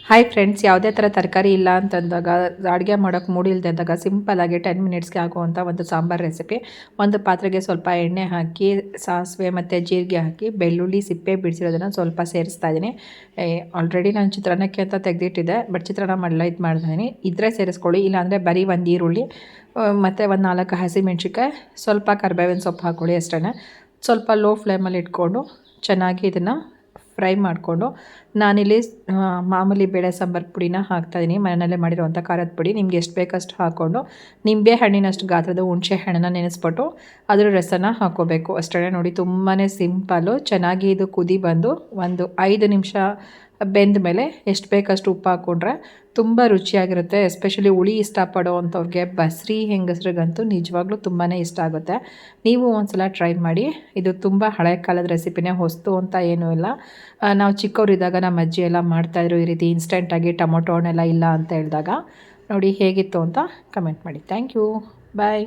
Hi friends, ಯಾವುದೇ ಥರ ತರಕಾರಿ ಇಲ್ಲ ಅಂತಂದಾಗ ಅಡುಗೆ ಮಾಡೋಕ್ಕೆ ಮೂಡಿಲ್ದೇ ಇದ್ದಾಗ ಸಿಂಪಲ್ಲಾಗಿ 10 ಮಿನಿಟ್ಸ್ಗೆ ಆಗುವಂಥ ಒಂದು ಸಾಂಬಾರು ರೆಸಿಪಿ. ಒಂದು ಪಾತ್ರೆಗೆ ಸ್ವಲ್ಪ ಎಣ್ಣೆ ಹಾಕಿ ಸಾಸಿವೆ ಮತ್ತು ಜೀರಿಗೆ ಹಾಕಿ ಬೆಳ್ಳುಳ್ಳಿ ಸಿಪ್ಪೆ ಬಿಡಿಸಿರೋದನ್ನು ಸ್ವಲ್ಪ ಸೇರಿಸ್ತಾ ಇದ್ದೀನಿ. ಆಲ್ರೆಡಿ ನಾನು ಚಿತ್ರಾನ್ನಕ್ಕೆ ಅಂತ ತೆಗೆದಿಟ್ಟಿದ್ದೆ, ಬಟ್ ಚಿತ್ರಾನ್ನ ಮಾಡಲ್ಲ ಇದು ಮಾಡ್ತಾಯಿದ್ದೀನಿ. ಇದ್ರೆ ಸೇರಿಸ್ಕೊಳ್ಳಿ, ಇಲ್ಲಾಂದರೆ ಬರೀ ಒಂದು ಈರುಳ್ಳಿ ಮತ್ತು ಒಂದು 4 ಹಸಿಮೆಣ್ಸಿಕಾಯಿ, ಸ್ವಲ್ಪ ಕರಿಬೇವಿನ ಸೊಪ್ಪು ಹಾಕ್ಕೊಳ್ಳಿ ಅಷ್ಟೇ. ಸ್ವಲ್ಪ ಲೋ ಫ್ಲೇಮಲ್ಲಿ ಇಟ್ಕೊಂಡು ಚೆನ್ನಾಗಿ ಇದನ್ನು ಫ್ರೈ ಮಾಡಿಕೊಂಡು ನಾನಿಲ್ಲಿ ಮಾಮೂಲಿ ಬೇಳೆ ಸಾಂಬಾರು ಪುಡಿನ ಹಾಕ್ತಾಯಿದ್ದೀನಿ. ಮನೆಯಲ್ಲೇ ಮಾಡಿರುವಂಥ ಖಾರದ ಪುಡಿ ನಿಮ್ಗೆ ಎಷ್ಟು ಬೇಕಷ್ಟು ಹಾಕ್ಕೊಂಡು ನಿಂಬೆ ಹಣ್ಣಿನಷ್ಟು ಗಾತ್ರದ ಹುಣಸೆ ಹಣ್ಣನ್ನು ನೆನೆಸ್ಬಿಟ್ಟು ಅದರ ರಸನ ಹಾಕ್ಕೋಬೇಕು ಅಷ್ಟೇ. ನೋಡಿ, ತುಂಬಾ ಸಿಂಪಲ್ಲು. ಚೆನ್ನಾಗಿ ಇದು ಕುದಿ ಬಂದು ಒಂದು 5 ನಿಮಿಷ ಬೆಂದ ಮೇಲೆ ಎಷ್ಟು ಬೇಕಷ್ಟು ಉಪ್ಪು ಹಾಕ್ಕೊಂಡ್ರೆ ತುಂಬ ರುಚಿಯಾಗಿರುತ್ತೆ. ಎಸ್ಪೆಷಲಿ ಹುಳಿ ಇಷ್ಟಪಡೋ ಅಂಥವ್ರಿಗೆ, ಬಸ್ರಿ ಹೆಂಗಸ್ರಿಗಂತೂ ನಿಜವಾಗ್ಲೂ ತುಂಬಾ ಇಷ್ಟ ಆಗುತ್ತೆ. ನೀವು ಒಂದ್ಸಲ ಟ್ರೈ ಮಾಡಿ. ಇದು ತುಂಬ ಹಳೆ ಕಾಲದ ರೆಸಿಪಿನೇ, ಹೊಸ್ತು ಅಂತ ಏನೂ ಇಲ್ಲ. ನಾವು ಚಿಕ್ಕವರಿದ್ದಾಗ ನಮ್ಮ ಅಜ್ಜಿ ಎಲ್ಲ ಮಾಡ್ತಾಯಿದ್ರು ಈ ರೀತಿ ಇನ್ಸ್ಟೆಂಟಾಗಿ, ಟೊಮೊಟೊ ಹಣ್ಣೆಲ್ಲ ಇಲ್ಲ ಅಂತ ಹೇಳಿದಾಗ. ನೋಡಿ ಹೇಗಿತ್ತು ಅಂತ ಕಮೆಂಟ್ ಮಾಡಿ. Thank you, bye.